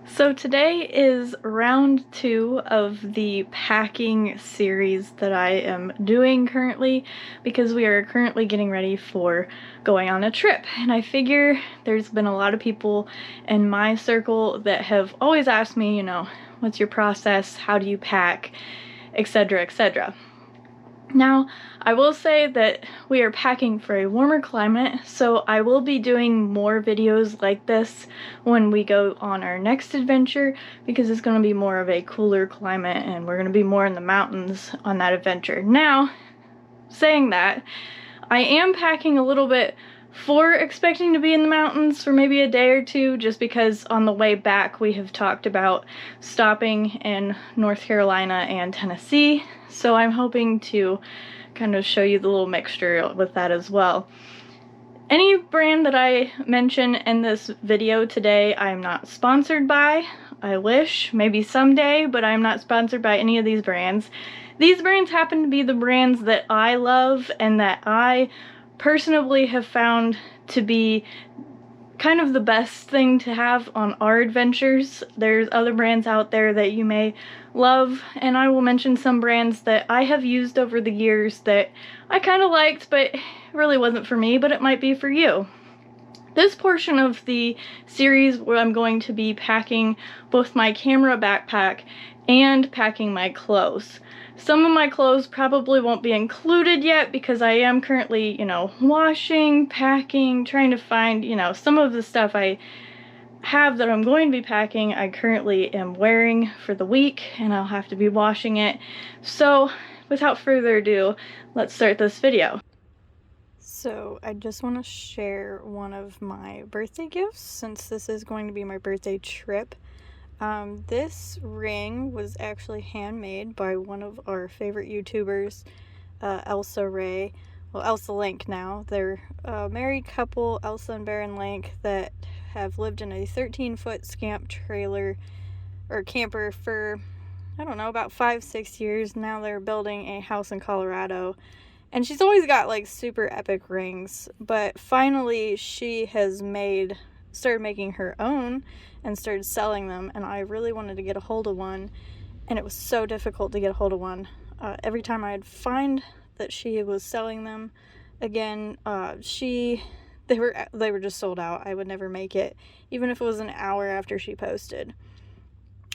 So today is round 2 of the packing series that I am doing currently because we are currently getting ready for going on a trip. And I figure there's been a lot of people in my circle that have always asked me, what's your process? How do you pack? Etc., etc. Now, I will say that we are packing for a warmer climate, so I will be doing more videos like this when we go on our next adventure because it's going to be more of a cooler climate and we're going to be more in the mountains on that adventure. Now, saying that, I am packing a little bit for expecting to be in the mountains for maybe a day or two, just because on the way back we have talked about stopping in North Carolina and Tennessee, so I'm hoping to kind of show you the little mixture with that as well. Any brand that I mention in this video today, I'm not sponsored by. I wish, maybe someday, but I'm not sponsored by any of these brands. These brands happen to be the brands that I love and that I personally have found to be kind of the best thing to have on our adventures. There's other brands out there that you may love, and I will mention some brands that I have used over the years that I kind of liked, but really wasn't for me, but it might be for you. This portion of the series where I'm going to be packing both my camera backpack and packing my clothes. Some of my clothes probably won't be included yet because I am currently, washing, packing, trying to find, some of the stuff I have that I'm going to be packing I currently am wearing for the week, and I'll have to be washing it. So without further ado, let's start this video. So I just want to share one of my birthday gifts since this is going to be my birthday trip. This ring was actually handmade by one of our favorite YouTubers, Elsa Ray. Well, Elsa Link now. They're a married couple, Elsa and Baron Link, that have lived in a 13-foot scamp trailer or camper for, I don't know, about 5-6 years. Now they're building a house in Colorado. And she's always got like super epic rings, but finally she has started making her own and started selling them, and I really wanted to get a hold of one, and it was so difficult to get a hold of one. Every time I'd find that she was selling them again, they were just sold out. I would never make it, even if it was an hour after she posted.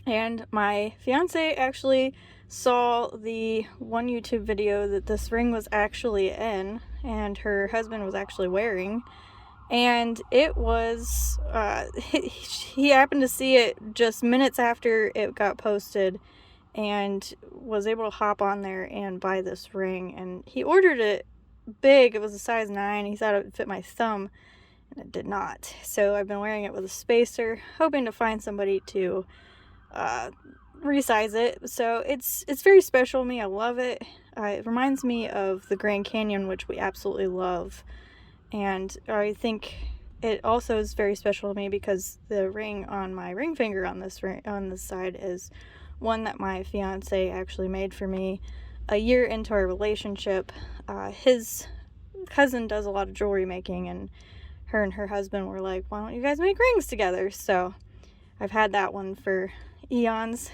And my fiance actually saw the one YouTube video that this ring was actually in and her husband was actually wearing, and it was he happened to see it just minutes after it got posted and was able to hop on there and buy this ring. And he ordered it big. It was a size 9. He thought it would fit my thumb, and it did not. So I've been wearing it with a spacer, hoping to find somebody to resize it. So it's very special to me. I love it. It reminds me of the Grand Canyon, which we absolutely love, and I think it also is very special to me because the ring on my ring finger on this side is one that my fiance actually made for me a year into our relationship. His cousin does a lot of jewelry making, and her husband were like, why don't you guys make rings together? So I've had that one for eons,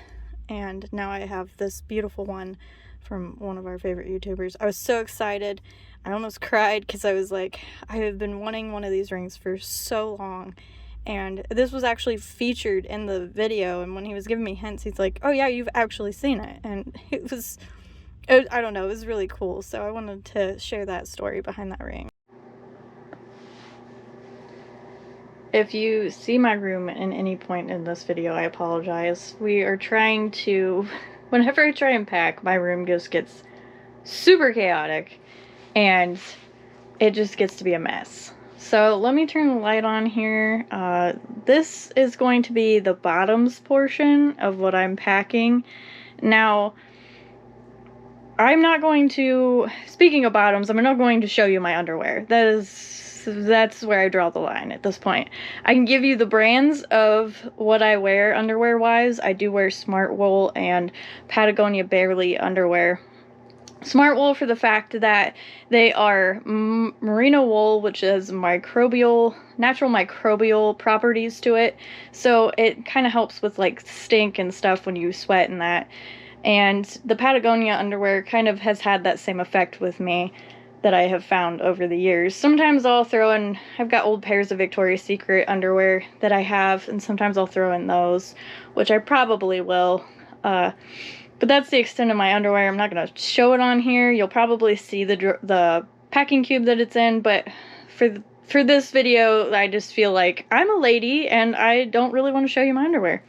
and now I have this beautiful one from one of our favorite YouTubers. I was so excited. I almost cried because I was like, I have been wanting one of these rings for so long, and this was actually featured in the video, and when he was giving me hints, he's like, oh yeah, you've actually seen it. And I don't know, it was really cool, so I wanted to share that story behind that ring. If you see my room at any point in this video, I apologize. We are trying to, whenever I try and pack, my room just gets super chaotic and it just gets to be a mess. So let me turn the light on here. This is going to be the bottoms portion of what I'm packing. Now, I'm not going to, speaking of bottoms, I'm not going to show you my underwear. That's where I draw the line at this point. I can give you the brands of what I wear underwear wise. I do wear Smartwool and Patagonia Barely underwear. Smart wool for the fact that they are merino wool, which has natural microbial properties to it. So it kind of helps with like stink and stuff when you sweat and that. And the Patagonia underwear kind of has had that same effect with me that I have found over the years. Sometimes I'll throw in, I've got old pairs of Victoria's Secret underwear that I have, and sometimes I'll throw in those, which I probably will. But that's the extent of my underwear. I'm not going to show it on here. You'll probably see the packing cube that it's in, but for this video, I just feel like I'm a lady and I don't really want to show you my underwear.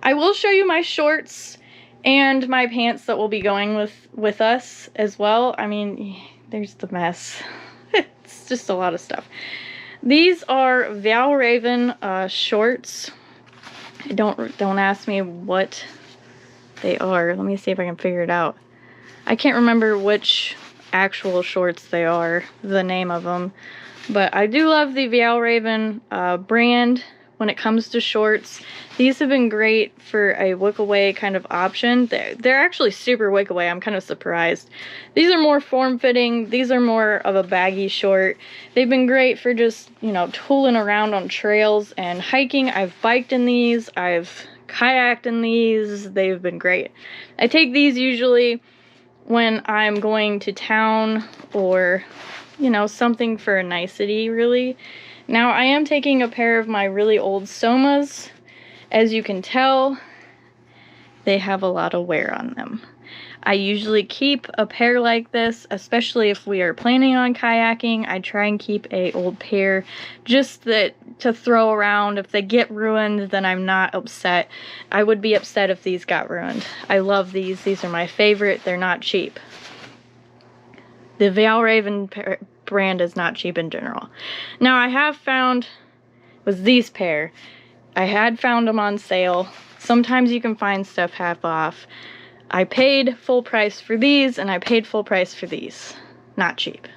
I will show you my shorts and my pants that will be going with us as well. I mean, there's the mess. It's just a lot of stuff. These are Valravn shorts. Don't ask me what they are. Let me see if I can figure it out. I can't remember which actual shorts they are, the name of them, but I do love the Valravn brand when it comes to shorts. These have been great for a wick away kind of option. They're actually super wick away. I'm kind of surprised. These are more form-fitting. These are more of a baggy short. They've been great for just, you know, tooling around on trails and hiking. I've biked in these. I've kayaked in these. They've been great. I take these usually when I'm going to town or, you know, something for a nicety, really. Now, I am taking a pair of my really old Somas. As you can tell, they have a lot of wear on them. I usually keep a pair like this, especially if we are planning on kayaking. I try and keep a old pair just to throw around. If they get ruined, then I'm not upset. I would be upset if these got ruined. I love these. These are my favorite. They're not cheap. The Valravn brand is not cheap in general. Now, I have found, was these pair. I had found them on sale. Sometimes you can find stuff half off. I paid full price for these, and I paid full price for these. Not cheap.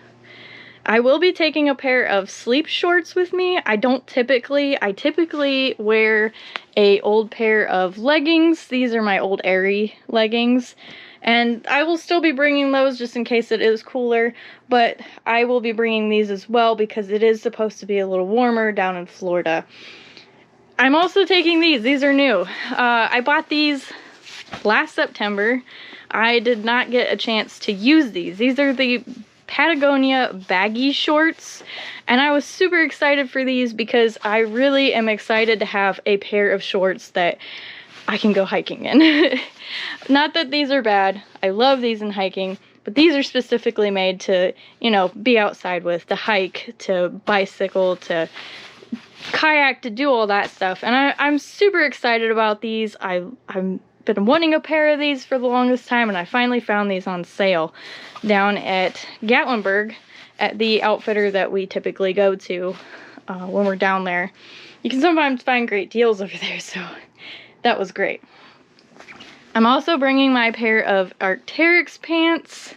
I will be taking a pair of sleep shorts with me. I typically wear a old pair of leggings. These are my old Aerie leggings. And I will still be bringing those just in case it is cooler, but I will be bringing these as well because it is supposed to be a little warmer down in Florida. I'm also taking these. These are new. I bought these last September. I did not get a chance to use these. These are the Patagonia baggy shorts, and I was super excited for these because I really am excited to have a pair of shorts that I can go hiking in. Not that these are bad. I love these in hiking, but these are specifically made to, you know, be outside with, to hike, to bicycle, to kayak, to do all that stuff. And I'm super excited about these. I've been wanting a pair of these for the longest time, and I finally found these on sale down at Gatlinburg at the outfitter that we typically go to when we're down there. You can sometimes find great deals over there, so that was great. I'm also bringing my pair of Arc'teryx pants,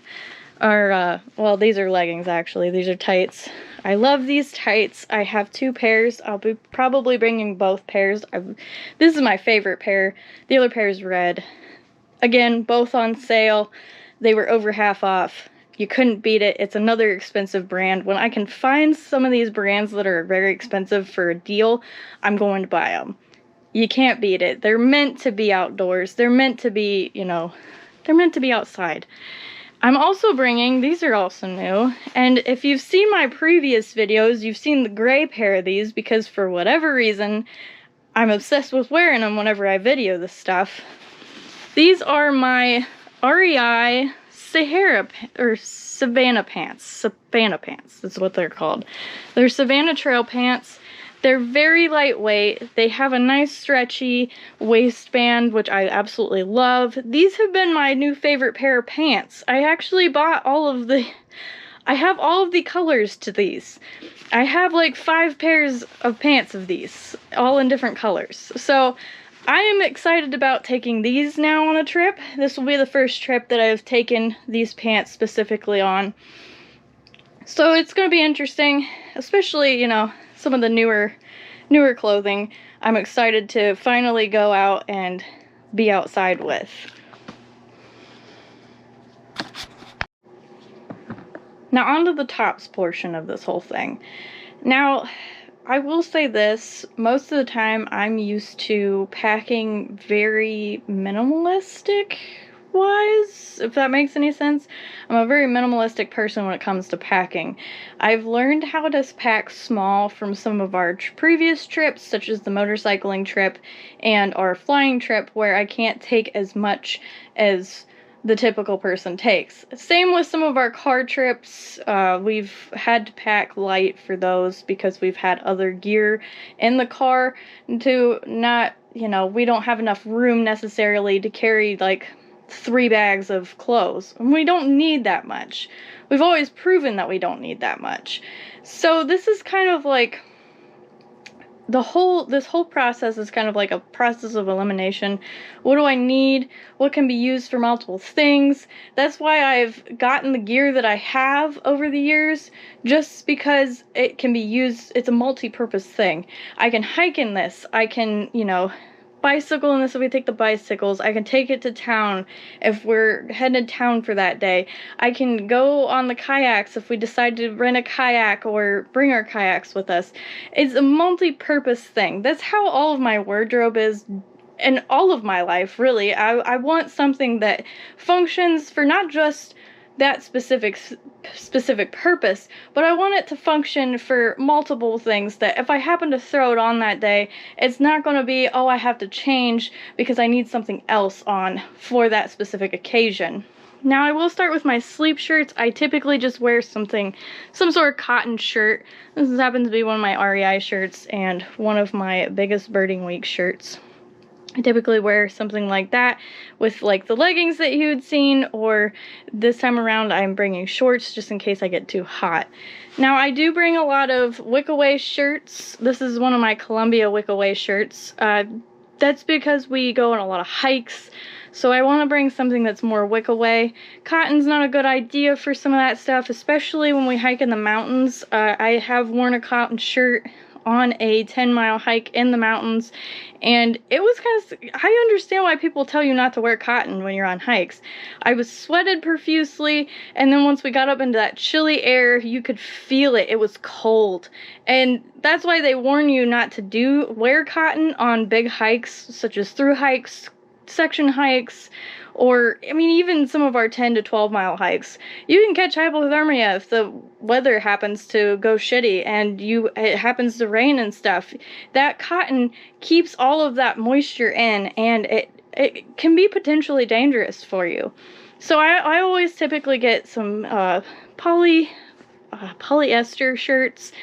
or, well, these are leggings actually. These are tights. I love these tights. I have two pairs. I'll be probably bringing both pairs. This is my favorite pair. The other pair is red. Again, both on sale. They were over half off. You couldn't beat it. It's another expensive brand. When I can find some of these brands that are very expensive for a deal, I'm going to buy them. You can't beat it. They're meant to be outdoors. They're meant to be, you know, they're meant to be outside. I'm also bringing, these are also new, and if you've seen my previous videos, you've seen the gray pair of these because for whatever reason, I'm obsessed with wearing them whenever I video this stuff. These are my REI Savannah pants. Savannah pants is what they're called. They're Savannah trail pants. They're very lightweight. They have a nice stretchy waistband, which I absolutely love. These have been my new favorite pair of pants. I actually bought I have all of the colors to these. I have like 5 pairs of pants of these, all in different colors. So I am excited about taking these now on a trip. This will be the first trip that I've taken these pants specifically on. So it's going to be interesting, especially, you know, some of the newer clothing I'm excited to finally go out and be outside with. Now onto the tops portion of this whole thing. Now, I will say this, most of the time I'm used to packing very minimalistic wise, if that makes any sense. I'm a very minimalistic person when it comes to packing. I've learned how to pack small from some of our previous trips, such as the motorcycling trip and our flying trip, where I can't take as much as the typical person takes. Same with some of our car trips. We've had to pack light for those because we've had other gear in the car to not, we don't have enough room necessarily to carry like 3 bags of clothes. And we don't need that much. We've always proven that we don't need that much. So this is kind of like this whole process is kind of like a process of elimination. What do I need? What can be used for multiple things? That's why I've gotten the gear that I have over the years, just because it can be used. It's a multi-purpose thing. I can hike in this. I can, bicycle in this if we take the bicycles. I can take it to town if we're headed to town for that day. I can go on the kayaks if we decide to rent a kayak or bring our kayaks with us. It's a multi-purpose thing. That's how all of my wardrobe is in all of my life, really. I want something that functions for not just that specific purpose, but I want it to function for multiple things, that if I happen to throw it on that day, it's not going to be, oh, I have to change because I need something else on for that specific occasion. Now, I will start with my sleep shirts. I typically just wear some sort of cotton shirt. This happens to be one of my REI shirts and one of my Biggest Birding Week shirts. I typically wear something like that with like the leggings that you had seen, or this time around I'm bringing shorts just in case I get too hot. Now, I do bring a lot of wick-away shirts. This is one of my Columbia wick-away shirts. That's because we go on a lot of hikes, so I want to bring something that's more wick-away. Cotton's not a good idea for some of that stuff, especially when we hike in the mountains. I have worn a cotton shirt on a 10-mile hike in the mountains, and it was kind of, I understand why people tell you not to wear cotton when you're on hikes. I was sweated profusely, and then once we got up into that chilly air, you could feel it. It was cold, and that's why they warn you not to wear cotton on big hikes, such as through hikes, section hikes, or, I mean, even some of our 10 to 12 mile hikes. You can catch hypothermia if the weather happens to go shitty and it happens to rain and stuff. That cotton keeps all of that moisture in, and it can be potentially dangerous for you. So I always typically get some polyester shirts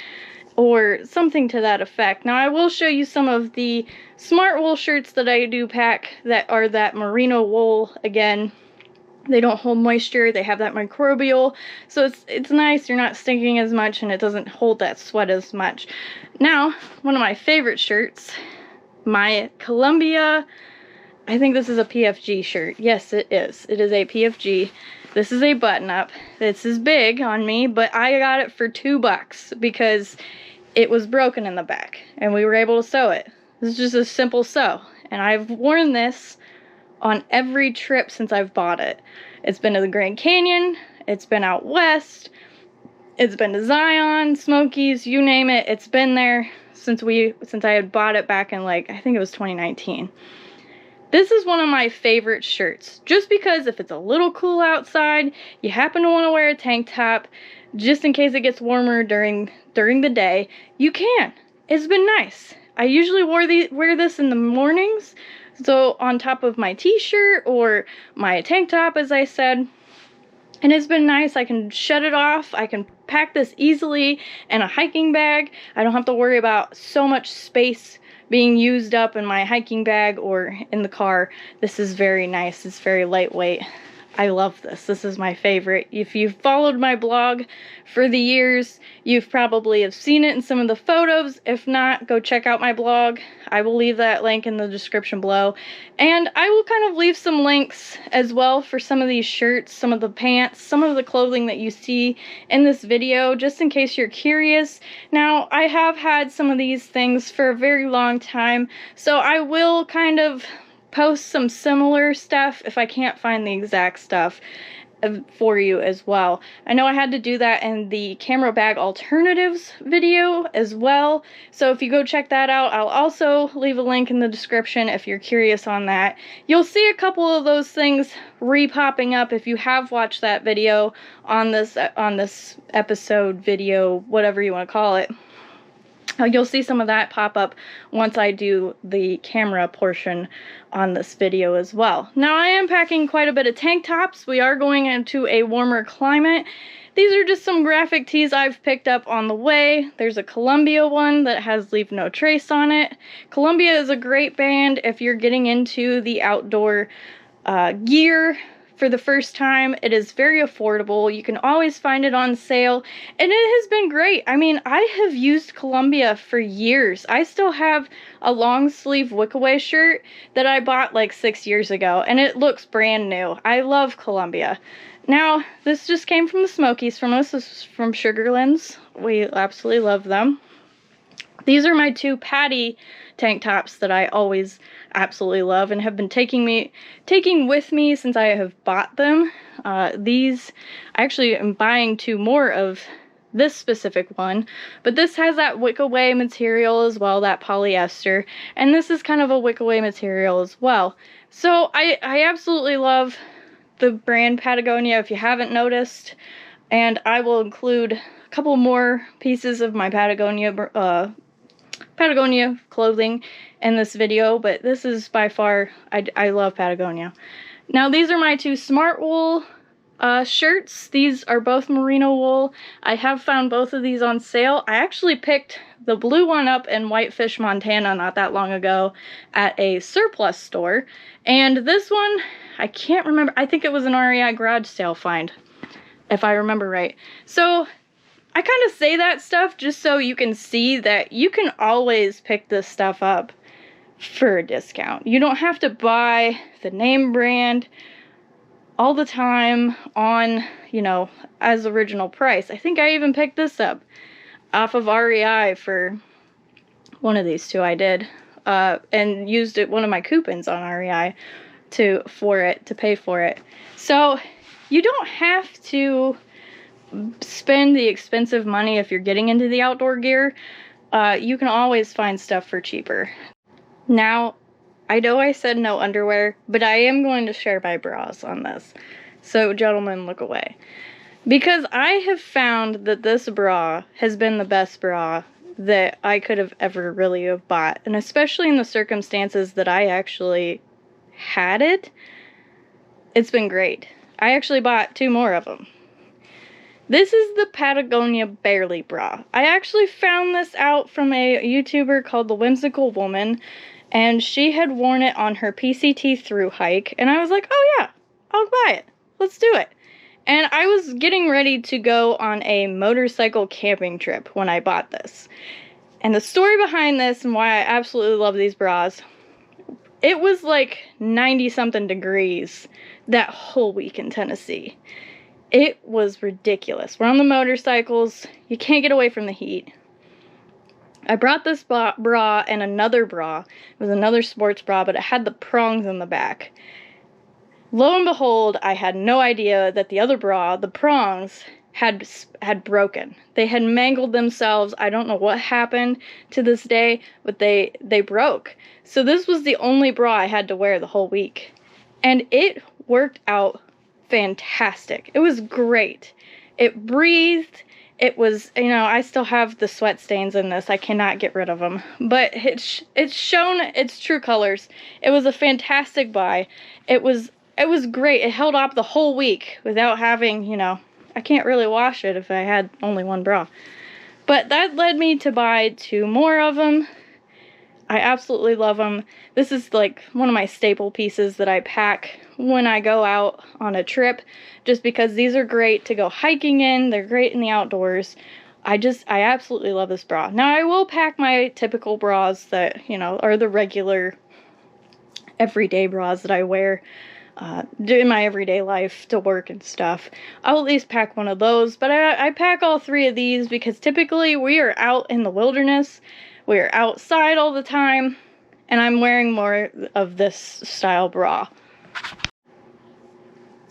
or something to that effect. Now, I will show you some of the Smartwool shirts that I do pack that are that merino wool. Again, they don't hold moisture, they have that microbial, so it's nice, you're not stinking as much, and it doesn't hold that sweat as much. Now, one of my favorite shirts, my Columbia, I think this is a PFG shirt. Yes, it is. It is a PFG. This is a button-up. This is big on me, but I got it for $2 because it was broken in the back, and we were able to sew it. This is just a simple sew, and I've worn this on every trip since I've bought it. It's been to the Grand Canyon, it's been out west, it's been to Zion, Smokies, you name it, it's been there since I had bought it back in, like, I think it was 2019. This is one of my favorite shirts, just because if it's a little cool outside, you happen to want to wear a tank top, just in case it gets warmer during the day, you can. It's been nice. I usually wear this in the mornings, so on top of my t-shirt or my tank top, as I said, and it's been nice. I can shut it off. I can pack this easily in a hiking bag. I don't have to worry about so much space being used up in my hiking bag or in the car. This is very nice. It's very lightweight. I love this. This is my favorite. If you've followed my blog for the years, you've probably have seen it in some of the photos. If not, go check out my blog. I will leave that link in the description below. And I will kind of leave some links as well for some of these shirts, some of the pants, some of the clothing that you see in this video, just in case you're curious. Now, I have had some of these things for a very long time, so I will kind of post some similar stuff if I can't find the exact stuff. for you as well. I know I had to do that in the camera bag alternatives video as well, so if you go check that out, I'll also leave a link in the description if you're curious on that. You'll see a couple of those things re-popping up if you have watched that video on this episode video, whatever you want to call it. You'll see some of that pop up once I do the camera portion on this video as well. Now, I am packing quite a bit of tank tops. We are going into a warmer climate. These are just some graphic tees I've picked up on the way. There's a Columbia one that has Leave No Trace on it. Columbia is a great band if you're getting into the outdoor gear for the first time. It is very affordable. You can always find it on sale, and it has been great. I mean, I have used Columbia for years. I still have a long sleeve Wickaway shirt that I bought like 6 years ago, and it looks brand new. I love Columbia. Now, this just came from the Smokies from us. This is from Sugarlands. We absolutely love them. These are my two Patty tank tops that I always absolutely love and have been taking with me since I have bought them. These, I actually am buying 2 more of this specific one, but this has that Wickaway material as well, that polyester, and this is kind of a Wickaway material as well. So I absolutely love the brand Patagonia, if you haven't noticed, and I will include a couple more pieces of my Patagonia clothing in this video, but this is by far, I love Patagonia. Now, these are my 2 Smartwool shirts. These are both merino wool. I have found both of these on sale. I actually picked the blue one up in Whitefish, Montana not that long ago at a surplus store, and this one, I can't remember, I think it was an REI garage sale find, if I remember right. So I kind of say that stuff just so you can see that you can always pick this stuff up for a discount. You don't have to buy the name brand all the time on, you know, as original price. I think I even picked this up off of REI for one of these 2 I did, and used one of my coupons on REI to pay for it. So you don't have to spend the expensive money if you're getting into the outdoor gear. You can always find stuff for cheaper. Now, I know I said no underwear, but I am going to share my bras on this. So, gentlemen, look away. Because I have found that this bra has been the best bra that I could have ever really have bought. And especially in the circumstances that I actually had it, it's been great. I actually bought 2 more of them. This is the Patagonia Barely Bra. I actually found this out from a YouTuber called The Whimsical Woman, and she had worn it on her PCT thru hike, and I was like, oh yeah, I'll buy it. Let's do it. And I was getting ready to go on a motorcycle camping trip when I bought this. And the story behind this and why I absolutely love these bras, it was like 90-something degrees that whole week in Tennessee. It was ridiculous. We're on the motorcycles. You can't get away from the heat. I brought this bra and another bra. It was another sports bra, but it had the prongs in the back. Lo and behold, I had no idea that the other bra, the prongs, had broken. They had mangled themselves. I don't know what happened to this day, but they broke. So this was the only bra I had to wear the whole week. And it worked out fantastic. It was great. It breathed. It was, you know, I still have the sweat stains in this. I cannot get rid of them. But it's shown its true colors. It was a fantastic buy. It was great. It held up the whole week without having, you know, I can't really wash it if I had only one bra. But that led me to buy 2 more of them. I absolutely love them. This is like one of my staple pieces that I pack when I go out on a trip, just because these are great to go hiking in. They're great in the outdoors. I absolutely love this bra. Now, I will pack my typical bras that, you know, are the regular everyday bras that I wear in my everyday life to work and stuff. I'll at least pack one of those, but I pack all 3 of these because typically we are out in the wilderness. We're outside all the time, and I'm wearing more of this style bra.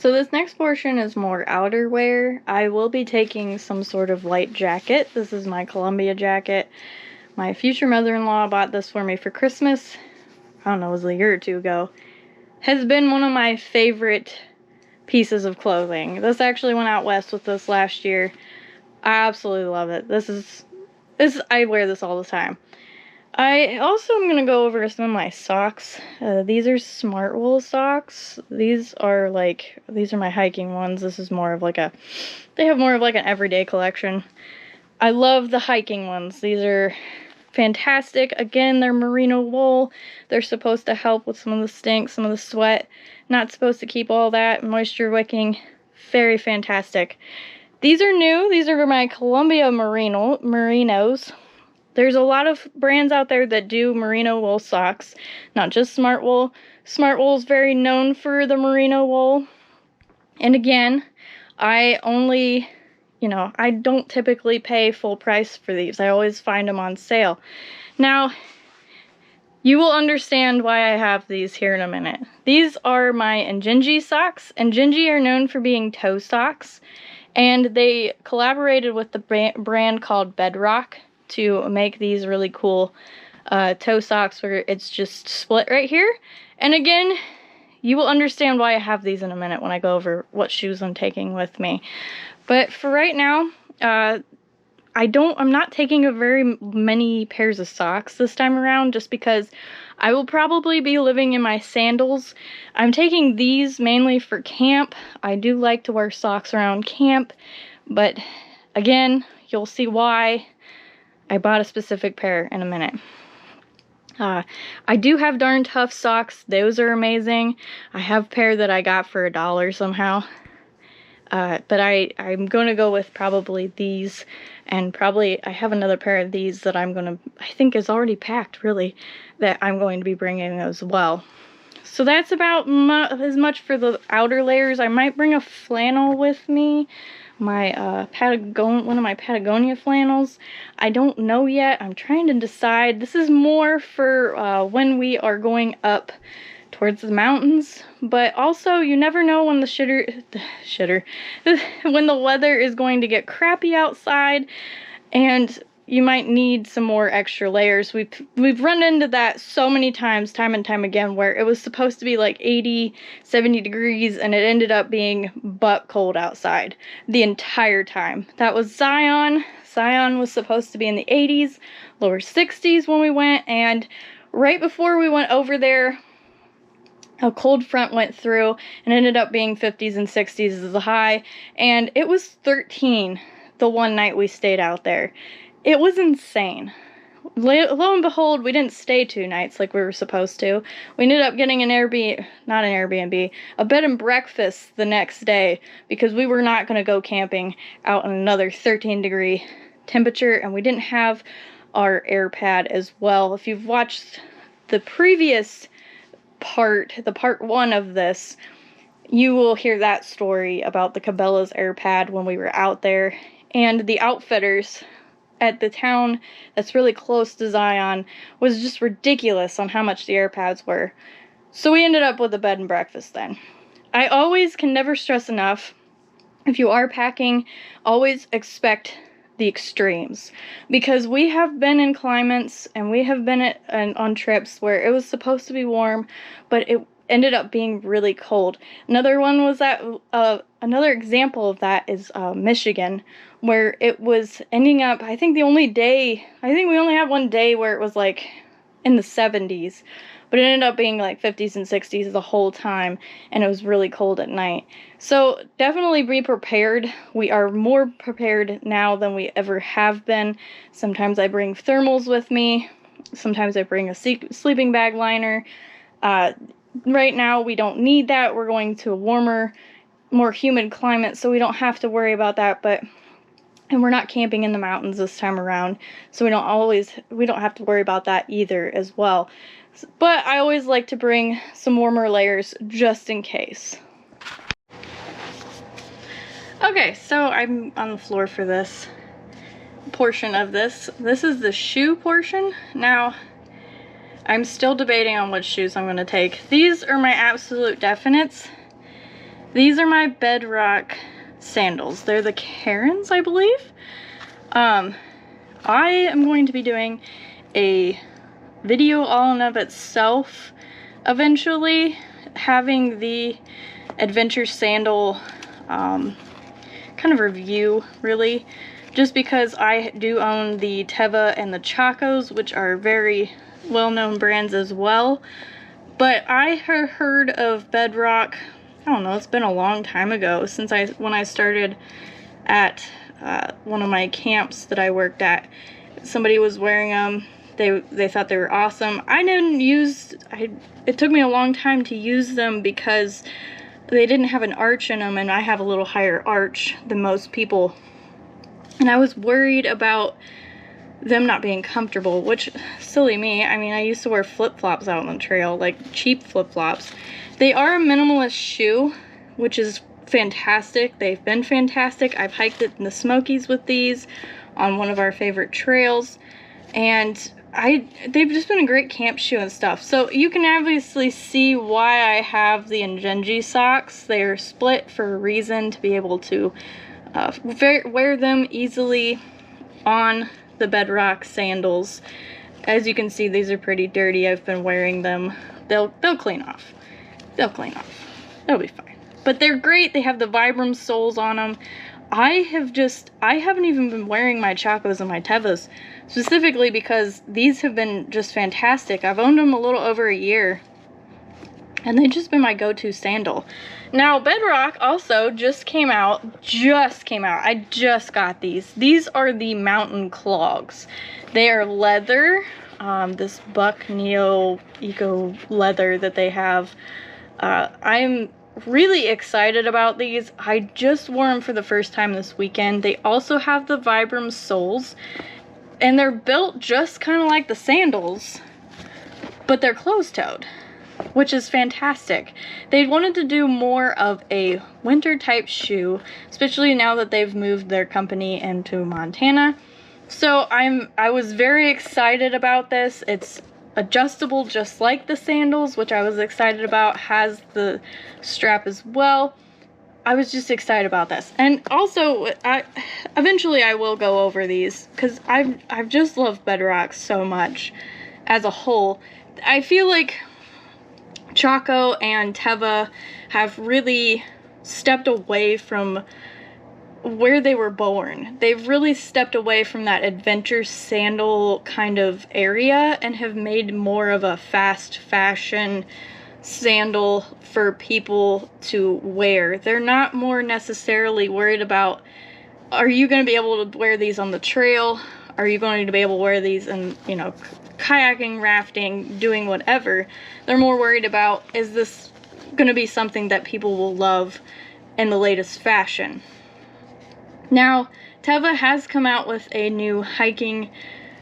So this next portion is more outerwear. I will be taking some sort of light jacket. This is my Columbia jacket. My future mother-in-law bought this for me for Christmas. I don't know, it was a year or two ago. Has been one of my favorite pieces of clothing. This actually went out west with this last year. I absolutely love it. I wear this all the time. I also am going to go over some of my socks. These are Smartwool socks. These are my hiking ones. This is more of like they have more of like an everyday collection. I love the hiking ones. These are fantastic. Again, they're merino wool. They're supposed to help with some of the stink, some of the sweat. Not supposed to keep all that moisture wicking. Very fantastic. These are new. These are my Columbia merinos. There's a lot of brands out there that do merino wool socks, not just Smartwool. Smartwool is very known for the merino wool. And again, I don't typically pay full price for these. I always find them on sale. Now, you will understand why I have these here in a minute. These are my Injinji socks. Injinji are known for being toe socks, and they collaborated with the brand called Bedrock to make these really cool toe socks where it's just split right here. And again, you will understand why I have these in a minute when I go over what shoes I'm taking with me. But for right now, I'm not taking a very many pairs of socks this time around, just because I will probably be living in my sandals. I'm taking these mainly for camp. I do like to wear socks around camp, but again, you'll see why I bought a specific pair in a minute. I do have Darn Tough socks. Those are amazing. I have a pair that I got for $1 somehow. But I'm going to go with probably these, and probably I have another pair of these that I think is already packed, really, that I'm going to be bringing as well. So that's about as much for the outer layers. I might bring a flannel with me, one of my Patagonia flannels. I don't know yet. I'm trying to decide. This is more for when we are going up towards the mountains, but also you never know when when the weather is going to get crappy outside, and you might need some more extra layers. We've run into that so many times, time and time again, where it was supposed to be like 80, 70 degrees, and it ended up being butt cold outside the entire time. That was Zion. Zion was supposed to be in the 80s, lower 60s when we went, and right before we went over there, a cold front went through and ended up being 50s and 60s as the high, and it was 13 the one night we stayed out there. It was insane. Lo and behold, we didn't stay 2 nights like we were supposed to. We ended up getting a bed and breakfast the next day, because we were not going to go camping out in another 13-degree temperature, and we didn't have our air pad as well. If you've watched the previous part 1 of this, you will hear that story about the Cabela's air pad when we were out there, and the outfitters at the town that's really close to Zion was just ridiculous on how much the air pads were. So we ended up with a bed and breakfast then. I always can never stress enough, if you are packing, always expect the extremes, because we have been in climates and we have been on trips where it was supposed to be warm, but it ended up being really cold. Another one was that another example of that is Michigan, where it was ending up, I think we only had one day where it was like in the 70s, but it ended up being like 50s and 60s the whole time, and it was really cold at night. So definitely be prepared. We are more prepared now than we ever have been. Sometimes I bring thermals with me. Sometimes I bring a sleeping bag liner. Right now we don't need that. We're going to a warmer, more humid climate, so we don't have to worry about that. And we're not camping in the mountains this time around, so we don't have to worry about that either as well. But I always like to bring some warmer layers just in case. Okay, so I'm on the floor for this portion of this. This is the shoe portion. Now, I'm still debating on which shoes I'm going to take. These are my absolute definites. These are my Bedrock sandals. They're the Karens, I believe. I am going to be doing a video all in of itself eventually, having the adventure sandal kind of review, really, just because I do own the Teva and the Chacos, which are very well-known brands as well. But I heard of Bedrock, I don't know, it's been a long time ago, since when I started at one of my camps that I worked at. Somebody was wearing them. They thought they were awesome. It took me a long time to use them because they didn't have an arch in them, and I have a little higher arch than most people. And I was worried about them not being comfortable, which, silly me. I mean, I used to wear flip-flops out on the trail, like cheap flip-flops. They are a minimalist shoe, which is fantastic. They've been fantastic. I've hiked it in the Smokies with these on one of our favorite trails, and they've just been a great camp shoe and stuff. So you can obviously see why I have the Injinji socks. They're split for a reason, to be able to wear them easily on the Bedrock sandals. As you can see, these are pretty dirty. I've been wearing them. They'll clean off. They'll clean off. They'll be fine. But they're great. They have the Vibram soles on them. I haven't even been wearing my Chacos and my Tevas, specifically because these have been just fantastic. I've owned them a little over a year, and they've just been my go-to sandal. Now, Bedrock also just came out. I just got these. These are the Mountain Clogs. They are leather, this Buck Neo Eco leather that they have. I'm really excited about these. I just wore them for the first time this weekend. They also have the Vibram soles, and they're built just kind of like the sandals, but they're closed-toed, which is fantastic. They wanted to do more of a winter type shoe, especially now that they've moved their company into Montana. So I was very excited about this. It's adjustable just like the sandals, which I was excited about. Has the strap as well. I was just excited about this. And also, eventually I will go over these, because I've just loved Bedrock so much as a whole. I feel like Chaco and Teva have really stepped away from where they were born. They've really stepped away from that adventure sandal kind of area and have made more of a fast fashion sandal for people to wear. They're not more necessarily worried about, are you going to be able to wear these on the trail? Are you going to be able to wear these in, you know, kayaking, rafting, doing whatever? They're more worried about, is this going to be something that people will love in the latest fashion? Now, Teva has come out with a new hiking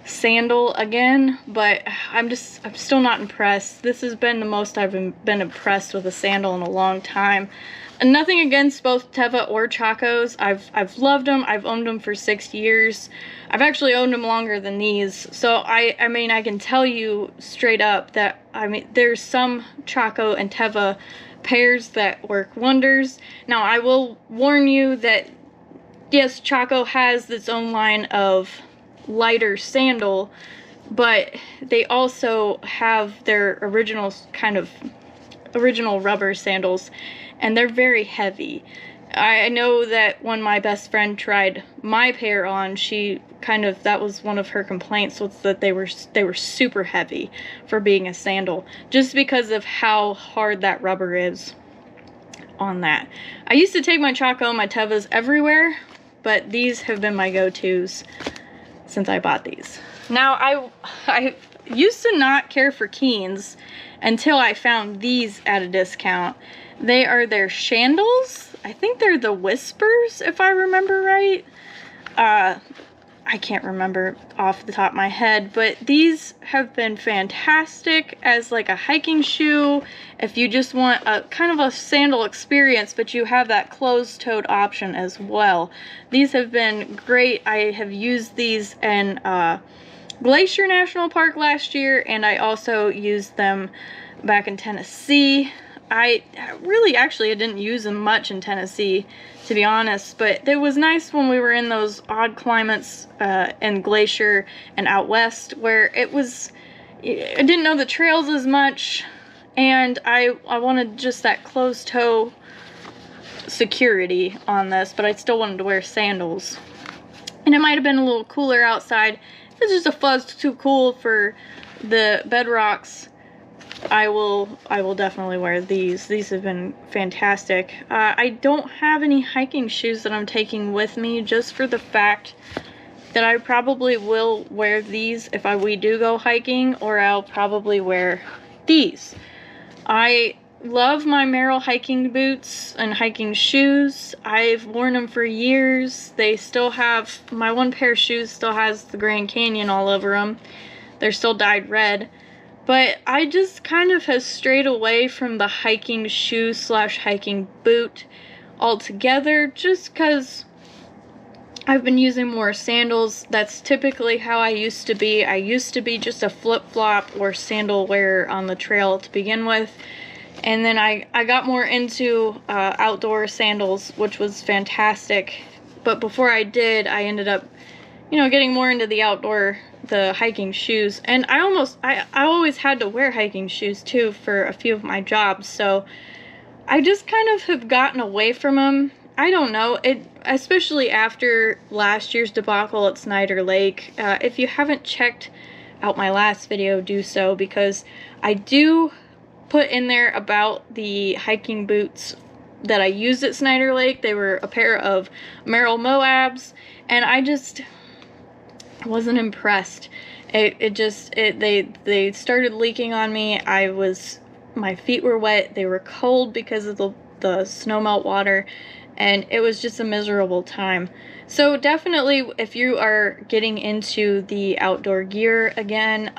sandal again, but I'm still not impressed. This has been the most I've been impressed with a sandal in a long time. And nothing against both Teva or Chacos. I've loved them. I've owned them for 6 years. I've actually owned them longer than these. So I mean, I can tell you straight up that, I mean, there's some Chaco and Teva pairs that work wonders. Now, I will warn you that yes, Chaco has its own line of lighter sandal, but they also have their original rubber sandals, and they're very heavy. I know that when my best friend tried my pair on, that was one of her complaints, was that they were super heavy for being a sandal, just because of how hard that rubber is on that. I used to take my Chaco and my Tevas everywhere, but these have been my go-tos since I bought these. Now, I used to not care for Keens until I found these at a discount. They are their Shandals. I think they're the Whispers, if I remember right. I can't remember off the top of my head, but these have been fantastic as like a hiking shoe. If you just want a kind of a sandal experience, but you have that closed-toed option as well. These have been great. I have used these in Glacier National Park last year, and I also used them back in Tennessee. I really actually I didn't use them much in Tennessee, to be honest, but it was nice when we were in those odd climates in Glacier and out west where I didn't know the trails as much, and I wanted just that closed toe security on this, but I still wanted to wear sandals. And it might have been a little cooler outside. If it's just a fuzz too cool for the Bedrocks, I will definitely wear these. These have been fantastic. I don't have any hiking shoes that I'm taking with me, just for the fact that I probably will wear these if we do go hiking, or I'll probably wear these. I love my Merrell hiking boots and hiking shoes. I've worn them for years. They still have, my one pair of shoes still has the Grand Canyon all over them. They're still dyed red. But I just kind of have strayed away from the hiking shoe slash hiking boot altogether, just because I've been using more sandals. That's typically how I used to be. I used to be just a flip-flop or sandal wearer on the trail to begin with. And then I got more into outdoor sandals, which was fantastic. But before I did, I ended up, you know, getting more into the hiking shoes. And I always had to wear hiking shoes too for a few of my jobs. So I just kind of have gotten away from them. I don't know, especially after last year's debacle at Snyder Lake. If you haven't checked out my last video, do so, because I do put in there about the hiking boots that I used at Snyder Lake. They were a pair of Merrell Moabs, and I just wasn't impressed. They started leaking on me. My feet were wet. They were cold because of the snow melt water, and it was just a miserable time. So definitely, if you are getting into the outdoor gear again,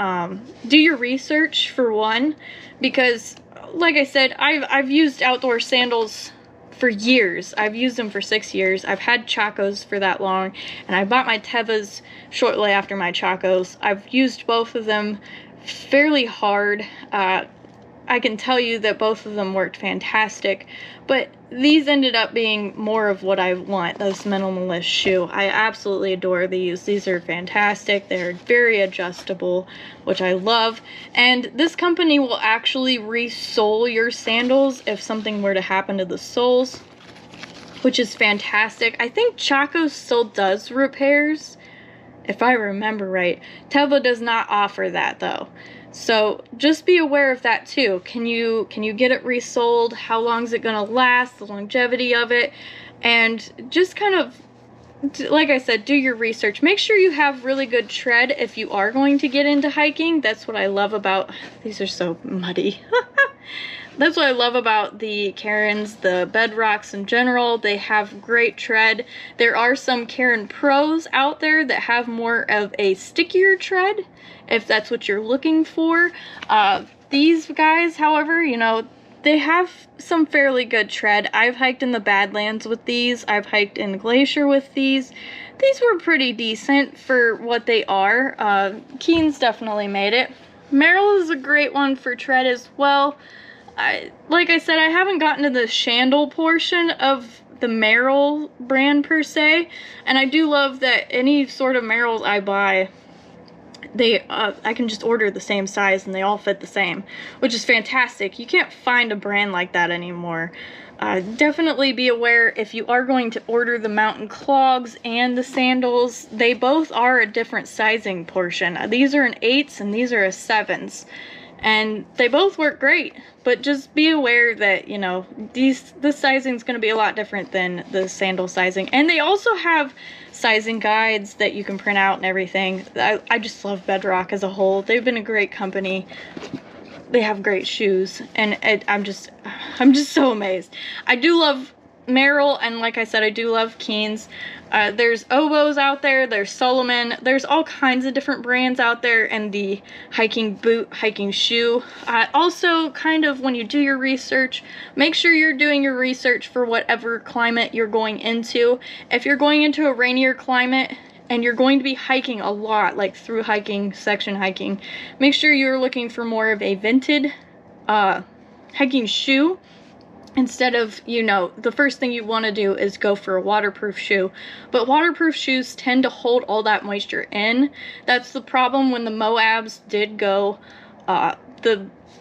do your research for one, because like I said, I've used outdoor sandals for years. I've used them for 6 years. I've had Chacos for that long, and I bought my Tevas shortly after my Chacos. I've used both of them fairly hard. I can tell you that both of them worked fantastic, but these ended up being more of what I want, this minimalist shoe. I absolutely adore these. These are fantastic. They're very adjustable, which I love. And this company will actually re-sole your sandals if something were to happen to the soles, which is fantastic. I think Chaco still does repairs, if I remember right. Teva does not offer that though. So just be aware of that too. Can you get it resold? How long is it gonna last? The longevity of it, and just kind of, like I said, do your research. Make sure you have really good tread if you are going to get into hiking. That's what I love about, these are so muddy. That's what I love about the Karens, the Bedrocks in general. They have great tread. There are some Karen Pros out there that have more of a stickier tread, if that's what you're looking for. These guys, however, you know, they have some fairly good tread. I've hiked in the Badlands with these. I've hiked in Glacier with these. These were pretty decent for what they are. Keen's definitely made it. Merrell is a great one for tread as well. Like I said, I haven't gotten to the Shandal portion of the Merrell brand per se, and I do love that any sort of Merrells I buy, I can just order the same size and they all fit the same, which is fantastic. You can't find a brand like that anymore. Definitely be aware if you are going to order the mountain clogs and the sandals, they both are a different sizing portion. These are an 8s and these are a 7s. And they both work great, but just be aware that, you know, this sizing is going to be a lot different than the sandal sizing. And they also have sizing guides that you can print out and everything. I just love Bedrock as a whole. They've been a great company. They have great shoes, and I'm just so amazed. I do love Merrell, and like I said, I do love Keen's. There's Oboz out there, there's Solomon, there's all kinds of different brands out there in the hiking boot, hiking shoe. Also, kind of when you do your research, make sure you're doing your research for whatever climate you're going into. If you're going into a rainier climate and you're going to be hiking a lot, like through hiking, section hiking, make sure you're looking for more of a vented hiking shoe, instead of, you know, the first thing you want to do is go for a waterproof shoe. But waterproof shoes tend to hold all that moisture in. That's the problem when the Moabs did go,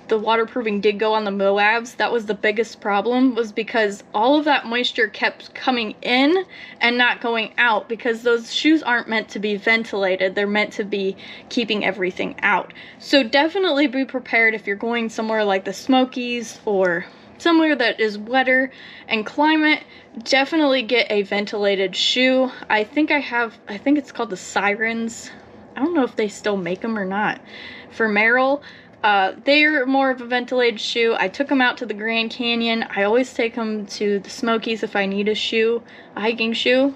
the waterproofing did go on the Moabs. That was the biggest problem, was because all of that moisture kept coming in and not going out, because those shoes aren't meant to be ventilated. They're meant to be keeping everything out. So definitely be prepared if you're going somewhere like the Smokies or somewhere that is wetter and climate. Definitely get a ventilated shoe. I think it's called the Sirens. I don't know if they still make them or not. For Merrell, they're more of a ventilated shoe. I took them out to the Grand Canyon. I always take them to the Smokies if I need a hiking shoe.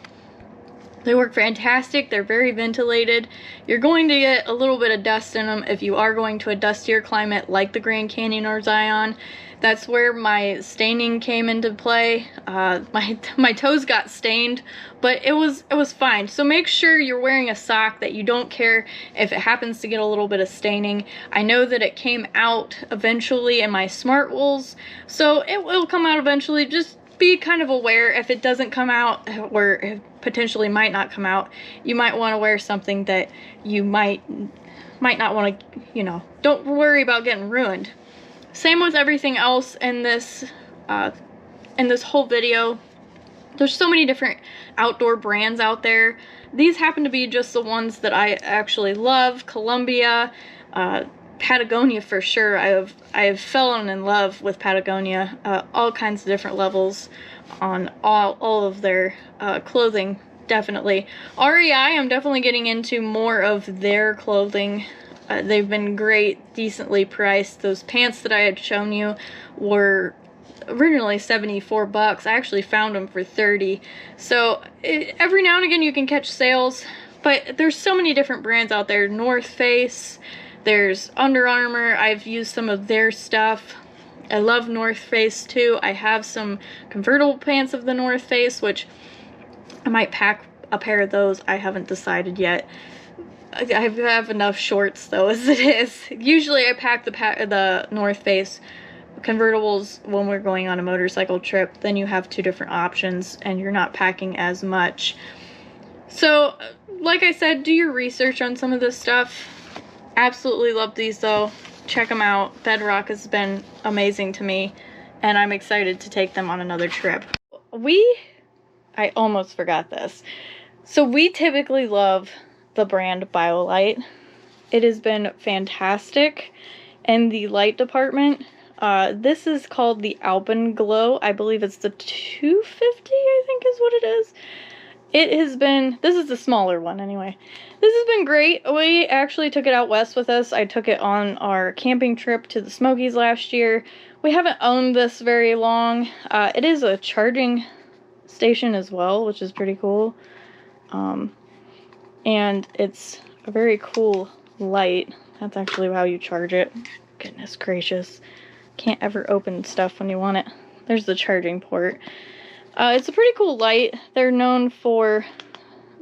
They work fantastic. They're very ventilated. You're going to get a little bit of dust in them if you are going to a dustier climate like the Grand Canyon or Zion. That's where my staining came into play. My toes got stained, but it was fine. So make sure you're wearing a sock that you don't care if it happens to get a little bit of staining. I know that it came out eventually in my Smartwools, so it will come out eventually. Just be kind of aware if it doesn't come out, or it potentially might not come out. You might want to wear something that you might not want to, you know, don't worry about getting ruined. Same with everything else in this whole video. There's so many different outdoor brands out there. These happen to be just the ones that I actually love. Columbia, Patagonia for sure. I have fallen in love with Patagonia. All kinds of different levels on all of their clothing, definitely. REI, I'm definitely getting into more of their clothing. They've been great, decently priced. Those pants that I had shown you were originally 74 bucks. I actually found them for 30. So every now and again you can catch sales, but there's so many different brands out there. North Face, there's Under Armour. I've used some of their stuff. I love North Face too. I have some convertible pants of the North Face, which I might pack a pair of those. I haven't decided yet. I have enough shorts though as it is. Usually I pack the North Face convertibles when we're going on a motorcycle trip. Then you have two different options and you're not packing as much. So like I said, do your research on some of this stuff. Absolutely love these though. Check them out. Bedrock has been amazing to me and I'm excited to take them on another trip. I almost forgot this. So we typically love the brand BioLite. It has been fantastic in the light department. This is called the Alpenglow. I believe it's the 250, I think is what it is. This is the smaller one anyway. This has been great. We actually took it out west with us. I took it on our camping trip to the Smokies last year. We haven't owned this very long. It is a charging station as well, which is pretty cool. And it's a very cool light. That's actually how you charge it. Goodness gracious. Can't ever open stuff when you want it. There's the charging port. It's a pretty cool light. They're known for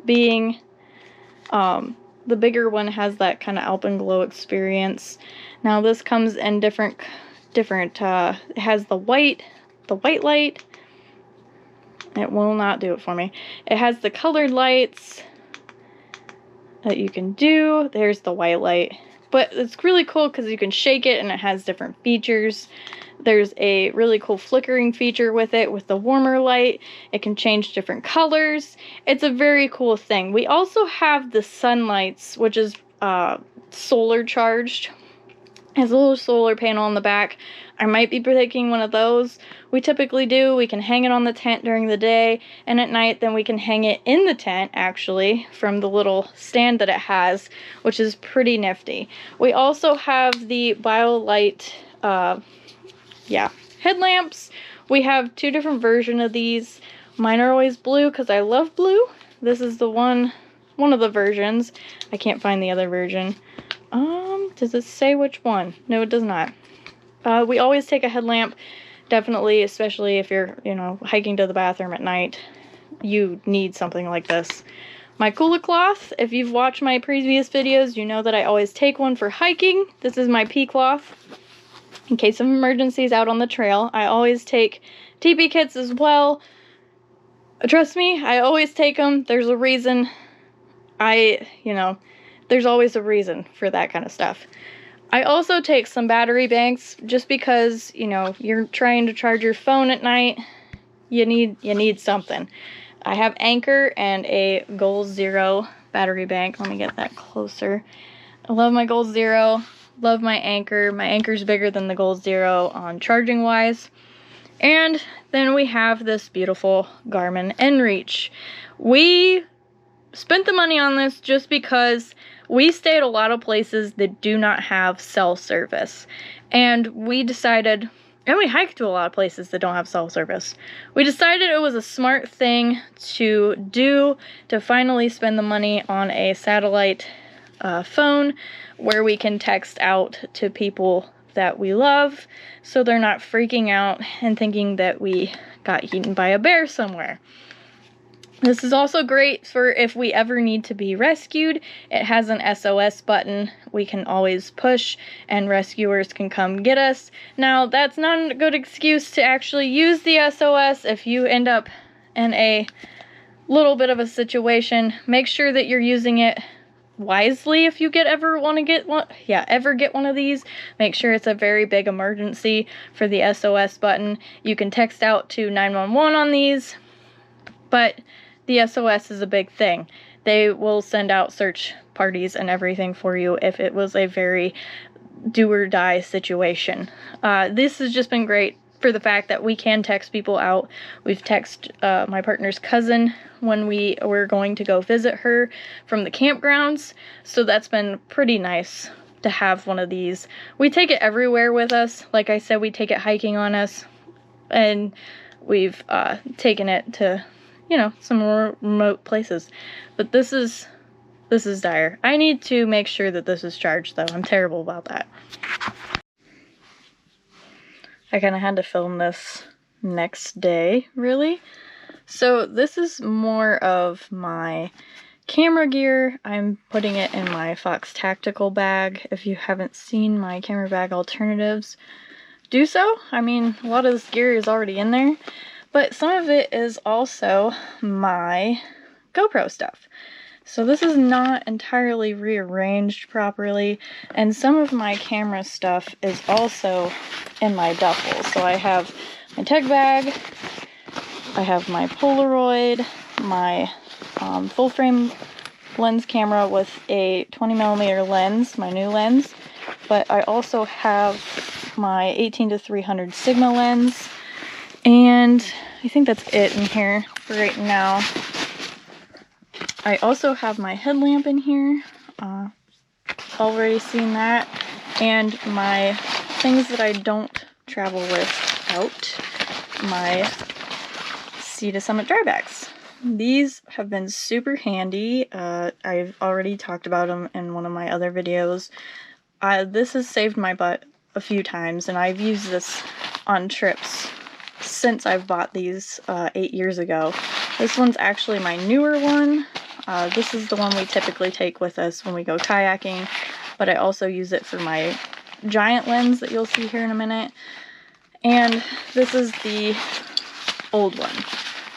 being, the bigger one has that kind of Alpenglow experience. Now this comes in different, it has the white light. It will not do it for me. It has the colored lights that you can do. There's the white light. But it's really cool because you can shake it and it has different features. There's a really cool flickering feature with it, with the warmer light. It can change different colors. It's a very cool thing. We also have the Sunlights, which is solar charged. It has a little solar panel on the back. I might be taking one of those. We typically do. We can hang it on the tent during the day, and at night then we can hang it in the tent actually from the little stand that it has, which is pretty nifty. We also have the BioLite headlamps. We have two different versions of these. Mine are always blue because I love blue. This is the one of the versions. I can't find the other version. Does it say which one? No, it does not. We always take a headlamp, definitely, especially if you're, hiking to the bathroom at night. You need something like this. My Kula cloth, if you've watched my previous videos, you know that I always take one for hiking. This is my pea cloth. in case of emergencies out on the trail. I always take TP kits as well. Trust me, I always take them. There's a reason. There's always a reason for that kind of stuff. I also take some battery banks just because, you're trying to charge your phone at night. You need something. I have Anker and a Goal Zero battery bank. Let me get that closer. I love my Goal Zero. Love my Anker. My Anker's bigger than the Goal Zero on charging wise. And then we have this beautiful Garmin inReach. We spent the money on this just because we stay at a lot of places that do not have cell service. And we decided, and we hike to a lot of places that don't have cell service. We decided it was a smart thing to do to finally spend the money on a satellite phone where we can text out to people that we love so they're not freaking out and thinking that we got eaten by a bear somewhere. This is also great for if we ever need to be rescued. It has an SOS button we can always push and rescuers can come get us. Now, that's not a good excuse to actually use the SOS if you end up in a little bit of a situation. Make sure that you're using it wisely if you ever get one of these. Make sure it's a very big emergency for the SOS button. You can text out to 911 on these, but the SOS is a big thing. They will send out search parties and everything for you if it was a very do or die situation. This has just been great for the fact that we can text people out. We've texted my partner's cousin when we were going to go visit her from the campgrounds, so that's been pretty nice to have one of these. We take it everywhere with us. Like I said, we take it hiking on us, and we've taken it to some more remote places. But this is dire. I need to make sure that this is charged though. I'm terrible about that. I kind of had to film this next day, really. So this is more of my camera gear. I'm putting it in my Fox Tactical bag. If you haven't seen my camera bag alternatives, do so. I mean, a lot of this gear is already in there, but some of it is also my GoPro stuff. So this is not entirely rearranged properly, and some of my camera stuff is also in my duffel. So I have my tech bag, I have my Polaroid, my full frame lens camera with a 20mm lens, my new lens, but I also have my 18-300 Sigma lens, and I think that's it in here for right now. I also have my headlamp in here, already seen that, and my things that I don't travel without, my Sea to Summit dry bags. These have been super handy. I've already talked about them in one of my other videos. This has saved my butt a few times, and I've used this on trips since I've bought these 8 years ago. This one's actually my newer one. This is the one we typically take with us when we go kayaking, but I also use it for my giant lens that you'll see here in a minute. And this is the old one.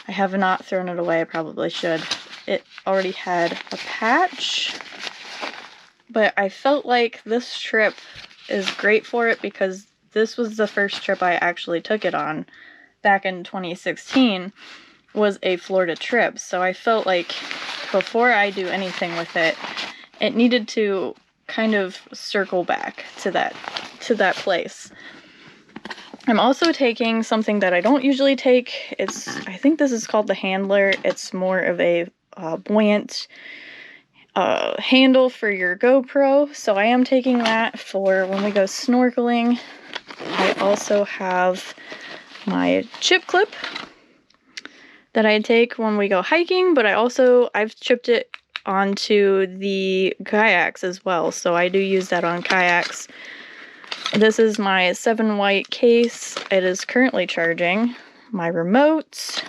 I have not thrown it away. I probably should. It already had a patch, but I felt like this trip is great for it because this was the first trip I actually took it on back in 2016, was a Florida trip. So I felt like before I do anything with it, it needed to kind of circle back to that place. I'm also taking something that I don't usually take. I think this is called the Handler. It's more of a buoyant handle for your GoPro, so I am taking that for when we go snorkeling. I also have my chip clip that I take when we go hiking, but I've chipped it onto the kayaks as well, so I do use that on kayaks. This is my 7 white case. It is currently charging. My remote,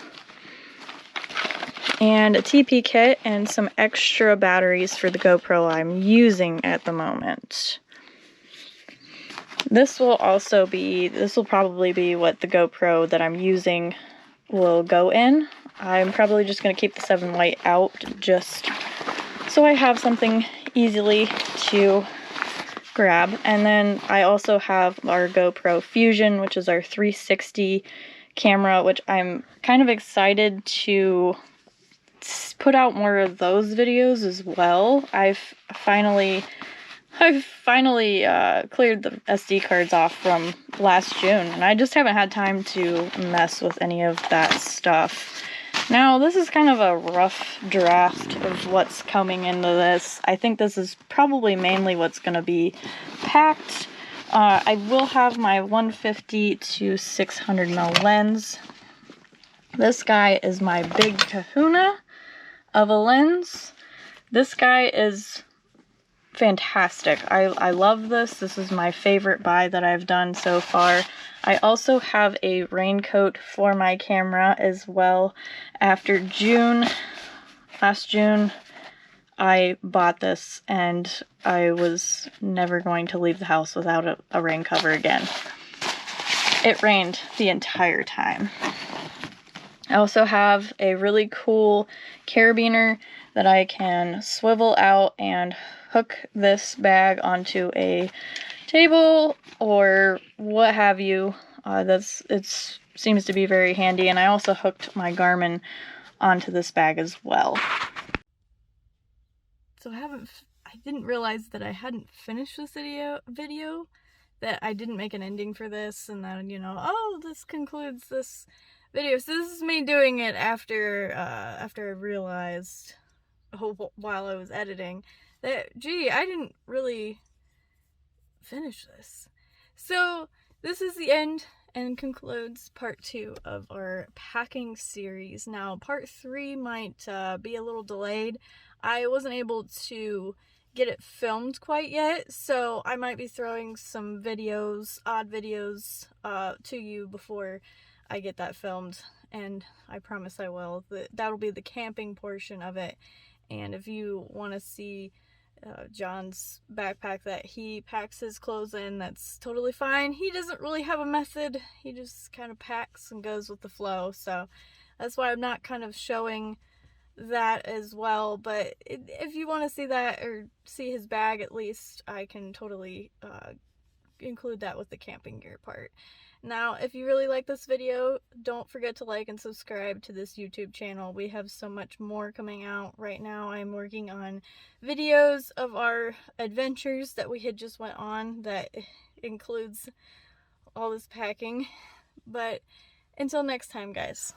and a TP kit, and some extra batteries for the GoPro I'm using at the moment. This will probably be what the GoPro that I'm using will go in. I'm probably just going to keep the 7 White out just so I have something easily to grab. And then I also have our GoPro Fusion, which is our 360 camera, which I'm kind of excited to put out more of those videos as well. I've finally cleared the SD cards off from last June, and I just haven't had time to mess with any of that stuff. Now, this is kind of a rough draft of what's coming into this. I think this is probably mainly what's going to be packed. I will have my 150 to 600 ml lens. This guy is my big kahuna of a lens. This guy is fantastic. I love this. This is my favorite buy that I've done so far. I also have a raincoat for my camera as well. After last June, I bought this and I was never going to leave the house without a rain cover again. It rained the entire time. I also have a really cool carabiner that I can swivel out and hook this bag onto a table or what have you. It seems to be very handy, and I also hooked my Garmin onto this bag as well. So I didn't realize that I hadn't finished this video, that I didn't make an ending for this, and that, you know, oh, this concludes this video. So this is me doing it after I realized, while I was editing, that, gee, I didn't really finish this. So this is the end and concludes part 2 of our packing series. Now, part 3 might be a little delayed. I wasn't able to get it filmed quite yet, so I might be throwing some videos, odd videos, to you before I get that filmed, and I promise I will. That'll be the camping portion of it. And if you want to see John's backpack that he packs his clothes in, that's totally fine. He doesn't really have a method. He just kind of packs and goes with the flow. So that's why I'm not kind of showing that as well. But if you want to see that, or see his bag at least, I can totally include that with the camping gear part. Now, if you really like this video, don't forget to like and subscribe to this YouTube channel. We have so much more coming out. Right now, I'm working on videos of our adventures that we had just went on that includes all this packing. But until next time, guys.